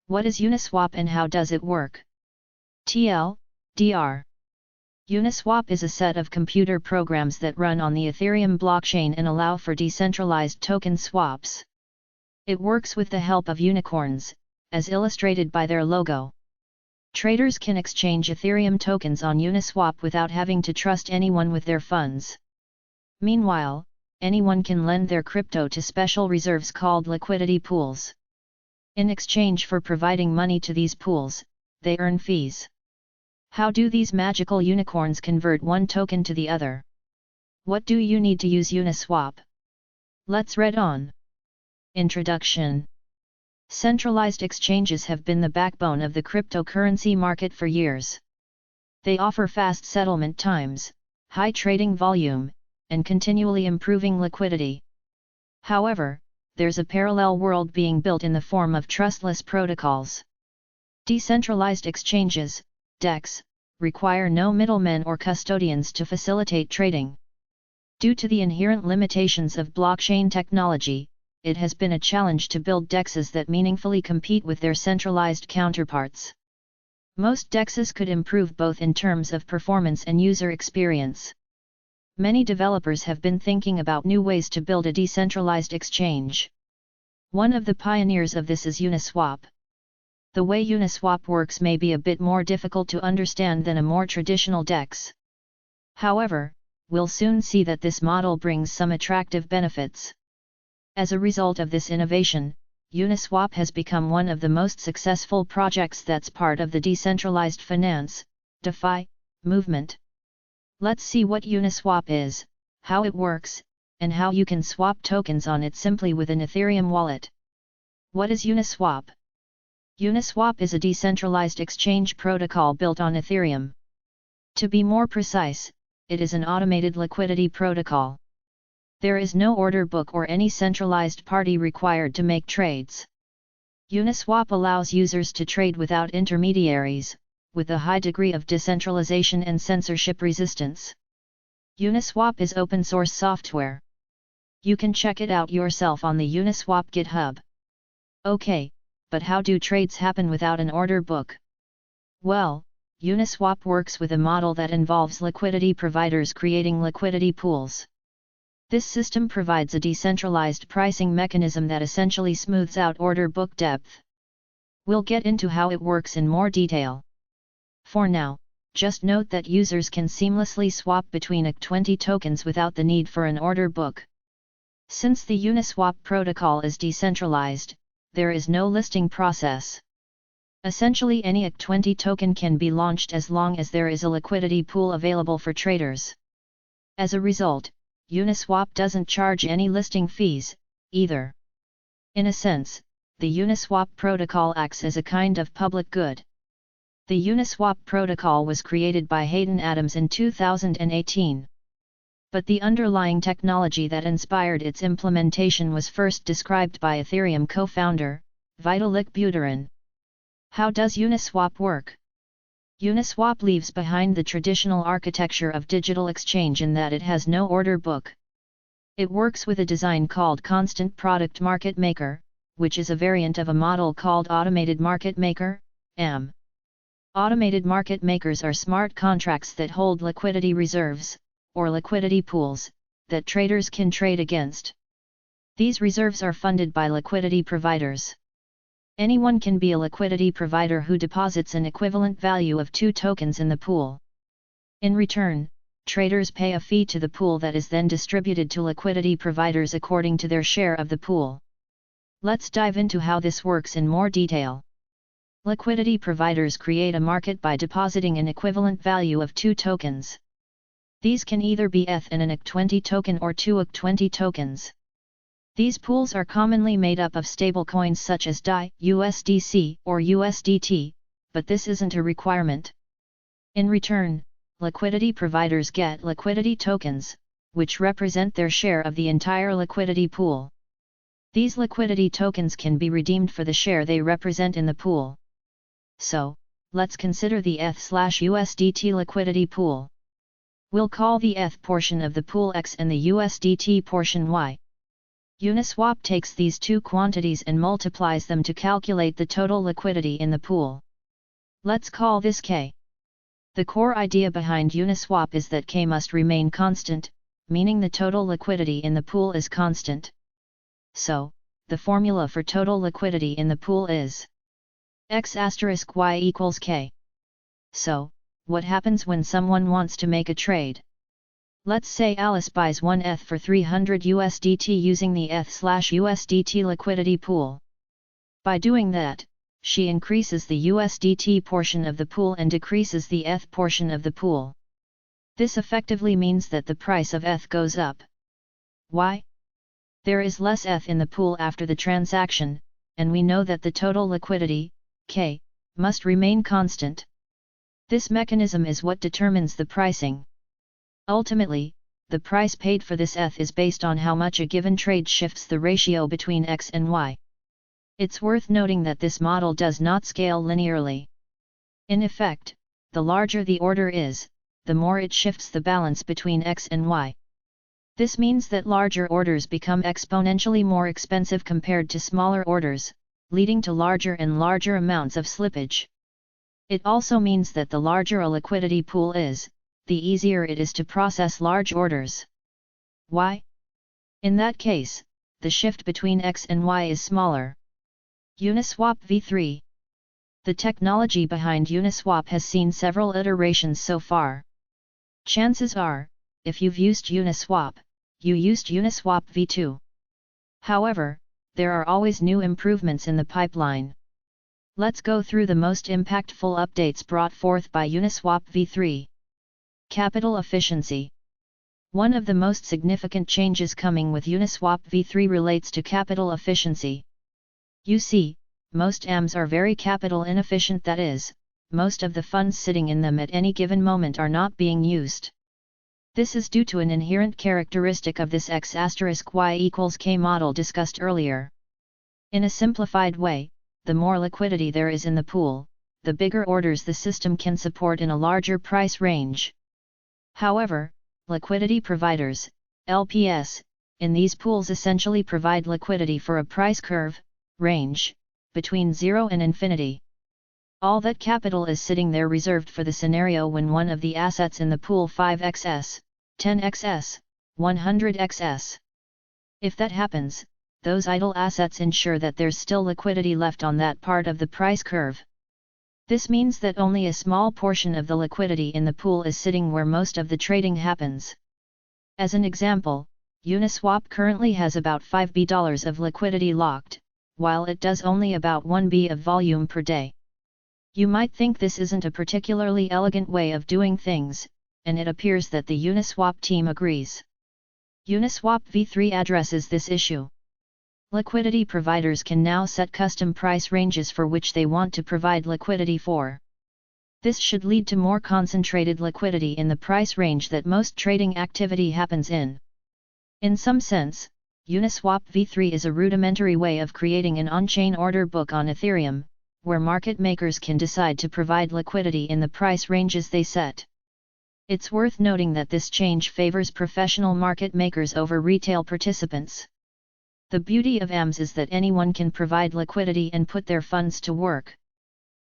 What is Uniswap and how does it work? TLDR. Uniswap is a set of computer programs that run on the Ethereum blockchain and allow for decentralized token swaps. It works with the help of unicorns, as illustrated by their logo. Traders can exchange Ethereum tokens on Uniswap without having to trust anyone with their funds. Meanwhile, anyone can lend their crypto to special reserves called liquidity pools. In exchange for providing money to these pools, they earn fees. How do these magical unicorns convert one token to the other? What do you need to use Uniswap? Let's read on. Introduction. Centralized exchanges have been the backbone of the cryptocurrency market for years. They offer fast settlement times, high trading volume, and continually improving liquidity. However, there's a parallel world being built in the form of trustless protocols. Decentralized exchanges, DEX, require no middlemen or custodians to facilitate trading. Due to the inherent limitations of blockchain technology, it has been a challenge to build DEXs that meaningfully compete with their centralized counterparts. Most DEXs could improve both in terms of performance and user experience. Many developers have been thinking about new ways to build a decentralized exchange. One of the pioneers of this is Uniswap. The way Uniswap works may be a bit more difficult to understand than a more traditional DEX. However, we'll soon see that this model brings some attractive benefits. As a result of this innovation, Uniswap has become one of the most successful projects that's part of the decentralized finance, DeFi, movement. Let's see what Uniswap is, how it works, and how you can swap tokens on it simply with an Ethereum wallet. What is Uniswap? Uniswap is a decentralized exchange protocol built on Ethereum. To be more precise, it is an automated liquidity protocol. There is no order book or any centralized party required to make trades. Uniswap allows users to trade without intermediaries, with a high degree of decentralization and censorship resistance. Uniswap is open source software. You can check it out yourself on the Uniswap GitHub. Okay, but how do trades happen without an order book? Well, Uniswap works with a model that involves liquidity providers creating liquidity pools. This system provides a decentralized pricing mechanism that essentially smooths out order book depth. We'll get into how it works in more detail. For now, just note that users can seamlessly swap between ERC20 tokens without the need for an order book. Since the Uniswap protocol is decentralized, there is no listing process. Essentially, any ERC20 token can be launched as long as there is a liquidity pool available for traders. As a result, Uniswap doesn't charge any listing fees, either. In a sense, the Uniswap protocol acts as a kind of public good. The Uniswap protocol was created by Hayden Adams in 2018. But the underlying technology that inspired its implementation was first described by Ethereum co-founder, Vitalik Buterin. How does Uniswap work? Uniswap leaves behind the traditional architecture of digital exchange in that it has no order book. It works with a design called Constant Product Market Maker, which is a variant of a model called Automated Market Maker, AM. Automated market makers are smart contracts that hold liquidity reserves, or liquidity pools, that traders can trade against. These reserves are funded by liquidity providers. Anyone can be a liquidity provider who deposits an equivalent value of 2 tokens in the pool. In return, traders pay a fee to the pool that is then distributed to liquidity providers according to their share of the pool. Let's dive into how this works in more detail. Liquidity providers create a market by depositing an equivalent value of 2 tokens. These can either be ETH and an ERC20 token or 2 ERC20 tokens. These pools are commonly made up of stablecoins such as DAI, USDC, or USDT, but this isn't a requirement. In return, liquidity providers get liquidity tokens, which represent their share of the entire liquidity pool. These liquidity tokens can be redeemed for the share they represent in the pool. So, let's consider the ETH/USDT liquidity pool. We'll call the ETH portion of the pool X and the USDT portion Y. Uniswap takes these two quantities and multiplies them to calculate the total liquidity in the pool. Let's call this K. The core idea behind Uniswap is that K must remain constant, meaning the total liquidity in the pool is constant. So, the formula for total liquidity in the pool is X*Y equals K. So, what happens when someone wants to make a trade? Let's say Alice buys one ETH for 300 USDT using the ETH/USDT liquidity pool. By doing that, she increases the USDT portion of the pool and decreases the ETH portion of the pool. This effectively means that the price of ETH goes up. Why? There is less ETH in the pool after the transaction, and we know that the total liquidity, K, must remain constant. This mechanism is what determines the pricing. Ultimately, the price paid for this ETH is based on how much a given trade shifts the ratio between X and Y. It's worth noting that this model does not scale linearly. In effect, the larger the order is, the more it shifts the balance between X and Y. This means that larger orders become exponentially more expensive compared to smaller orders, leading to larger and larger amounts of slippage. It also means that the larger a liquidity pool is, the easier it is to process large orders. Why? In that case, the shift between X and Y is smaller. Uniswap v3. The technology behind Uniswap has seen several iterations so far. Chances are, if you've used Uniswap, you used Uniswap v2. However, there are always new improvements in the pipeline. Let's go through the most impactful updates brought forth by Uniswap v3. Capital efficiency. One of the most significant changes coming with Uniswap v3 relates to capital efficiency. You see, most AMS are very capital inefficient, that is, most of the funds sitting in them at any given moment are not being used. This is due to an inherent characteristic of this X*Y equals K model discussed earlier. In a simplified way, the more liquidity there is in the pool, the bigger orders the system can support in a larger price range. However, liquidity providers, LPs, in these pools essentially provide liquidity for a price curve, range, between 0 and infinity. All that capital is sitting there reserved for the scenario when one of the assets in the pool 5xs, 10xs, 100xs. If that happens, those idle assets ensure that there's still liquidity left on that part of the price curve. This means that only a small portion of the liquidity in the pool is sitting where most of the trading happens. As an example, Uniswap currently has about $5B of liquidity locked, while it does only about 1B of volume per day. You might think this isn't a particularly elegant way of doing things, and it appears that the Uniswap team agrees. Uniswap v3 addresses this issue. Liquidity providers can now set custom price ranges for which they want to provide liquidity for. This should lead to more concentrated liquidity in the price range that most trading activity happens in. In some sense, Uniswap v3 is a rudimentary way of creating an on-chain order book on Ethereum, where market makers can decide to provide liquidity in the price ranges they set. It's worth noting that this change favors professional market makers over retail participants. The beauty of AMS is that anyone can provide liquidity and put their funds to work.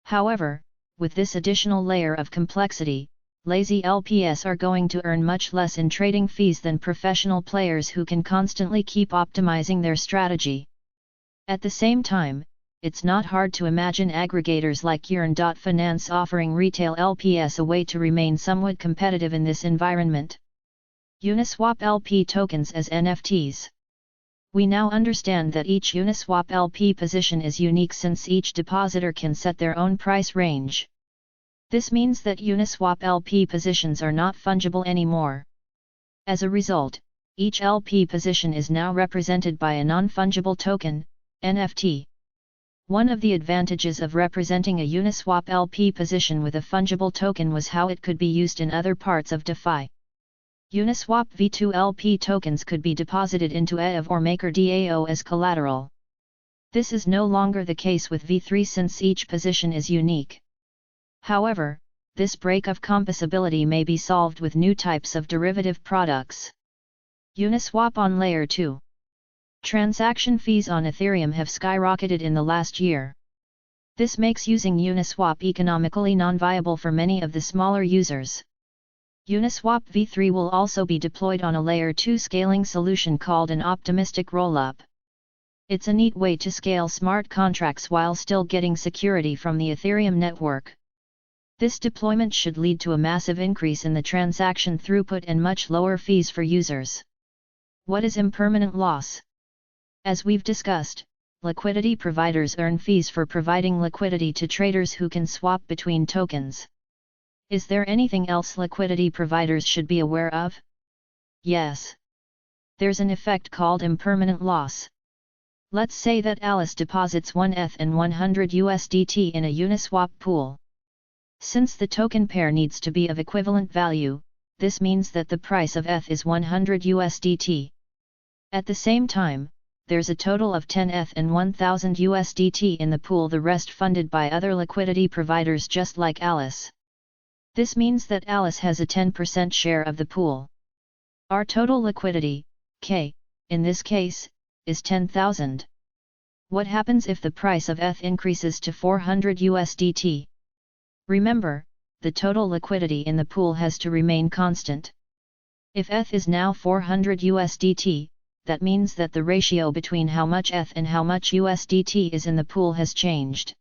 However, with this additional layer of complexity, lazy LPs are going to earn much less in trading fees than professional players who can constantly keep optimizing their strategy. At the same time, it's not hard to imagine aggregators like Yearn.finance offering retail LPs a way to remain somewhat competitive in this environment. Uniswap LP tokens as NFTs. We now understand that each Uniswap LP position is unique since each depositor can set their own price range. This means that Uniswap LP positions are not fungible anymore. As a result, each LP position is now represented by a non-fungible token, NFT. One of the advantages of representing a Uniswap LP position with a fungible token was how it could be used in other parts of DeFi. Uniswap v2 LP tokens could be deposited into ETH or MakerDAO as collateral. This is no longer the case with v3 since each position is unique. However, this break of composability may be solved with new types of derivative products. Uniswap on Layer 2. Transaction fees on Ethereum have skyrocketed in the last year. This makes using Uniswap economically non-viable for many of the smaller users. Uniswap v3 will also be deployed on a Layer 2 scaling solution called an optimistic rollup. It's a neat way to scale smart contracts while still getting security from the Ethereum network. This deployment should lead to a massive increase in the transaction throughput and much lower fees for users. What is impermanent loss? As we've discussed, liquidity providers earn fees for providing liquidity to traders who can swap between tokens. Is there anything else liquidity providers should be aware of? Yes. There's an effect called impermanent loss. Let's say that Alice deposits 1 ETH and 100 USDT in a Uniswap pool. Since the token pair needs to be of equivalent value, this means that the price of ETH is 100 USDT. At the same time, there's a total of 10 ETH and 1000 USDT in the pool, the rest funded by other liquidity providers just like Alice. This means that Alice has a 10% share of the pool. Our total liquidity, K, in this case, is 10,000. What happens if the price of ETH increases to 400 USDT? Remember, the total liquidity in the pool has to remain constant. If ETH is now 400 USDT, that means that the ratio between how much ETH and how much USDT is in the pool has changed.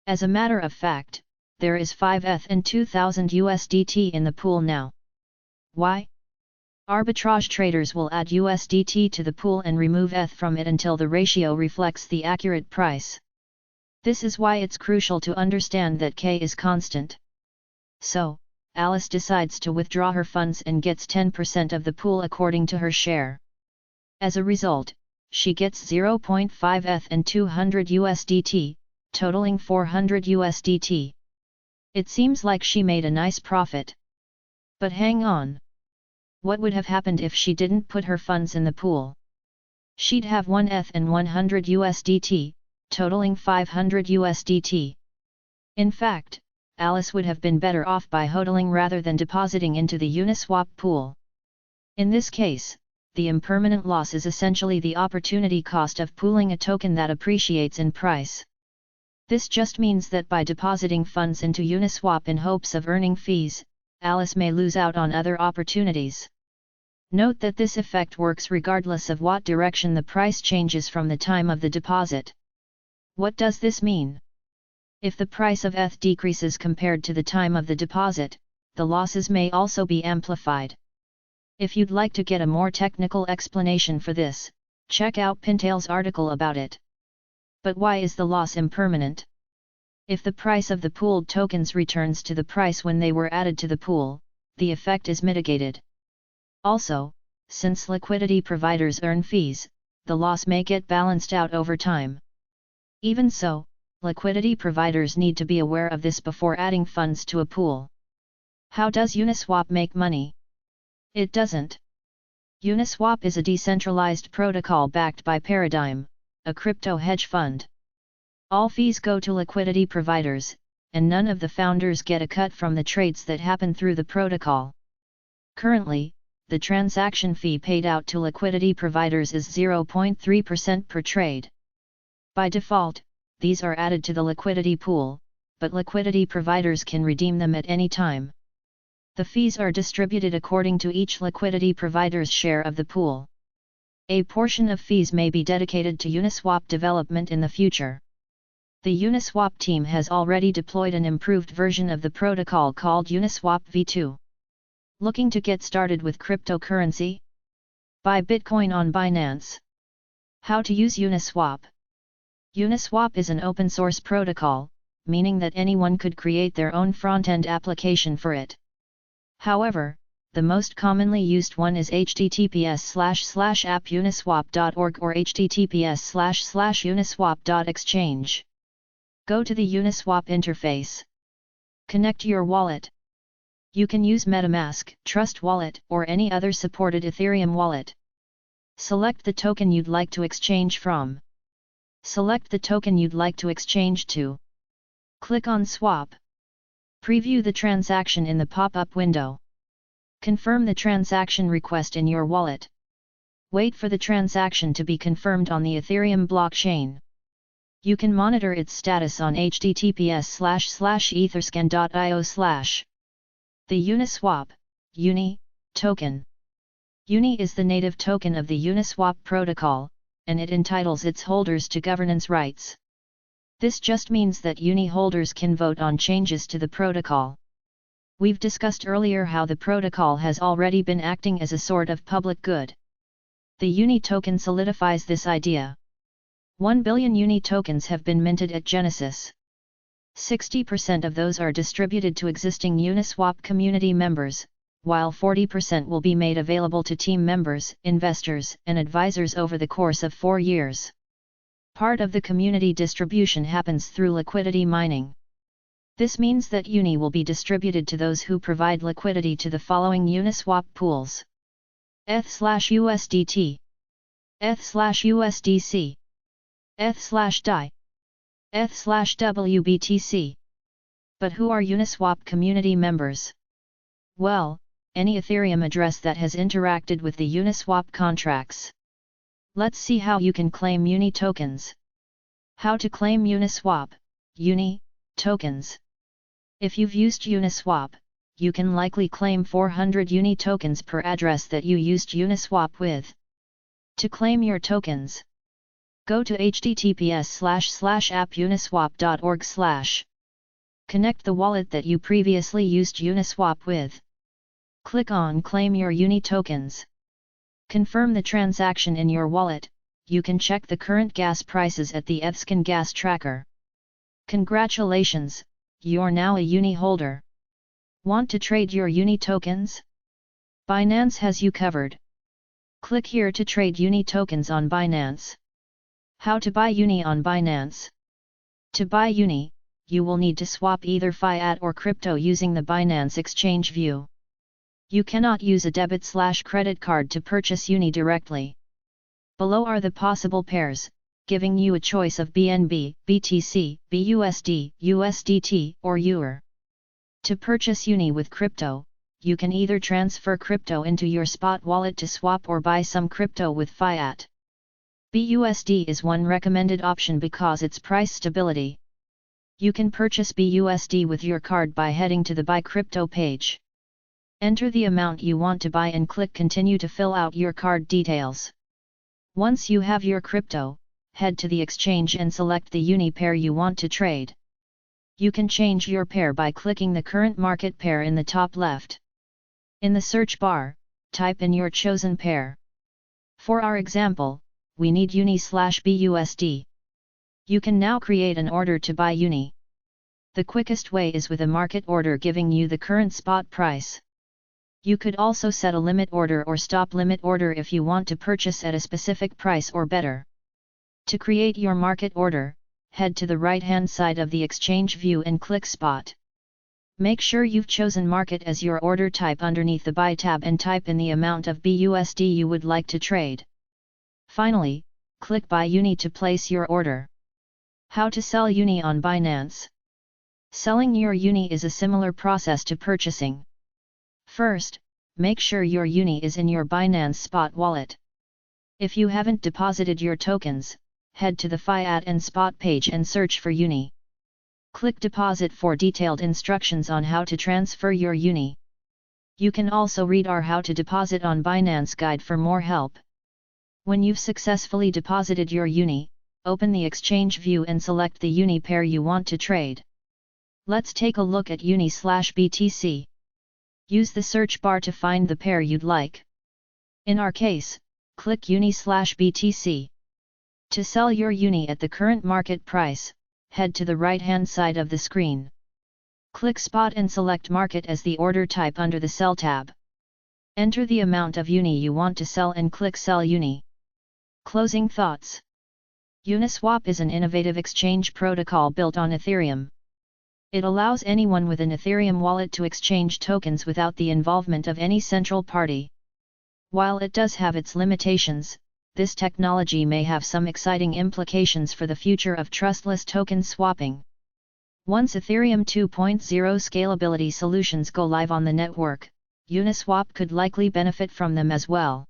As a matter of fact, there is 5 ETH and 2000 USDT in the pool now. Why? Arbitrage traders will add USDT to the pool and remove ETH from it until the ratio reflects the accurate price. This is why it's crucial to understand that K is constant. So, Alice decides to withdraw her funds and gets 10% of the pool according to her share. As a result, she gets 0.5 ETH and 200 USDT, totaling 400 USDT. It seems like she made a nice profit. But hang on. What would have happened if she didn't put her funds in the pool? She'd have 1 ETH and 100 USDT, totaling 500 USDT. In fact, Alice would have been better off by hodling rather than depositing into the Uniswap pool. In this case, the impermanent loss is essentially the opportunity cost of pooling a token that appreciates in price. This just means that by depositing funds into Uniswap in hopes of earning fees, Alice may lose out on other opportunities. Note that this effect works regardless of what direction the price changes from the time of the deposit. What does this mean? If the price of ETH decreases compared to the time of the deposit, the losses may also be amplified. If you'd like to get a more technical explanation for this, check out Pintail's article about it. But why is the loss impermanent? If the price of the pooled tokens returns to the price when they were added to the pool, the effect is mitigated. Also, since liquidity providers earn fees, the loss may get balanced out over time. Even so, liquidity providers need to be aware of this before adding funds to a pool. How does Uniswap make money? It doesn't. Uniswap is a decentralized protocol backed by Paradigm, a crypto hedge fund. All fees go to liquidity providers, and none of the founders get a cut from the trades that happen through the protocol. Currently, the transaction fee paid out to liquidity providers is 0.3% per trade. By default, these are added to the liquidity pool, but liquidity providers can redeem them at any time. The fees are distributed according to each liquidity provider's share of the pool. A portion of fees may be dedicated to Uniswap development in the future. The Uniswap team has already deployed an improved version of the protocol called Uniswap v2. Looking to get started with cryptocurrency? Buy Bitcoin on Binance. How to use Uniswap? Uniswap is an open source protocol, meaning that anyone could create their own front-end application for it. However, the most commonly used one is https://appuniswap.org or https://uniswap.exchange. Go to the Uniswap interface. Connect your wallet. You can use MetaMask, Trust Wallet, or any other supported Ethereum wallet. Select the token you'd like to exchange from. Select the token you'd like to exchange to. Click on Swap. Preview the transaction in the pop-up window. Confirm the transaction request in your wallet. Wait for the transaction to be confirmed on the Ethereum blockchain. You can monitor its status on https://etherscan.io/. The Uniswap, Uni, token. Uni is the native token of the Uniswap protocol, and it entitles its holders to governance rights. This just means that Uni holders can vote on changes to the protocol. We've discussed earlier how the protocol has already been acting as a sort of public good. The Uni token solidifies this idea. 1 billion Uni tokens have been minted at Genesis. 60% of those are distributed to existing Uniswap community members, while 40% will be made available to team members, investors, and advisors over the course of 4 years. Part of the community distribution happens through liquidity mining. This means that Uni will be distributed to those who provide liquidity to the following Uniswap pools: ETH/USDT, ETH/USDC, ETH/DAI, ETH/WBTC. But who are Uniswap community members? Well, any Ethereum address that has interacted with the Uniswap contracts. Let's see how you can claim Uni tokens. How to claim Uniswap, Uni, tokens. If you've used Uniswap, you can likely claim 400 Uni tokens per address that you used Uniswap with. To claim your tokens, go to https://appuniswap.org/. Connect the wallet that you previously used Uniswap with. Click on Claim Your Uni tokens. Confirm the transaction in your wallet. You can check the current gas prices at the Etherscan gas tracker. Congratulations, you're now a Uni holder. Want to trade your Uni tokens? Binance has you covered. Click here to trade Uni tokens on Binance. How to buy Uni on Binance? To buy Uni, you will need to swap either fiat or crypto using the Binance exchange view. You cannot use a debit/credit card to purchase Uni directly. Below are the possible pairs, giving you a choice of BNB, BTC, BUSD, USDT, or EUR. To purchase Uni with crypto, you can either transfer crypto into your spot wallet to swap or buy some crypto with fiat. BUSD is one recommended option because its price stability. You can purchase BUSD with your card by heading to the Buy Crypto page. Enter the amount you want to buy and click Continue to fill out your card details. Once you have your crypto, head to the exchange and select the Uni pair you want to trade. You can change your pair by clicking the current market pair in the top left. In the search bar, type in your chosen pair. For our example, we need Uni/BUSD. You can now create an order to buy Uni. The quickest way is with a market order giving you the current spot price. You could also set a limit order or stop limit order if you want to purchase at a specific price or better. To create your market order, head to the right-hand side of the exchange view and click Spot. Make sure you've chosen Market as your order type underneath the Buy tab and type in the amount of BUSD you would like to trade. Finally, click Buy Uni to place your order. How to sell Uni on Binance? Selling your Uni is a similar process to purchasing. First, make sure your Uni is in your Binance Spot wallet. If you haven't deposited your tokens, head to the Fiat and Spot page and search for Uni. Click Deposit for detailed instructions on how to transfer your Uni. You can also read our How to Deposit on Binance guide for more help. When you've successfully deposited your Uni, open the exchange view and select the Uni pair you want to trade. Let's take a look at Uni/BTC. Use the search bar to find the pair you'd like. In our case, click Uni/BTC. To sell your Uni at the current market price, head to the right-hand side of the screen. Click Spot and select Market as the order type under the Sell tab. Enter the amount of Uni you want to sell and click Sell Uni. Closing thoughts. Uniswap is an innovative exchange protocol built on Ethereum. It allows anyone with an Ethereum wallet to exchange tokens without the involvement of any central party. While it does have its limitations, this technology may have some exciting implications for the future of trustless token swapping. Once Ethereum 2.0 scalability solutions go live on the network, Uniswap could likely benefit from them as well.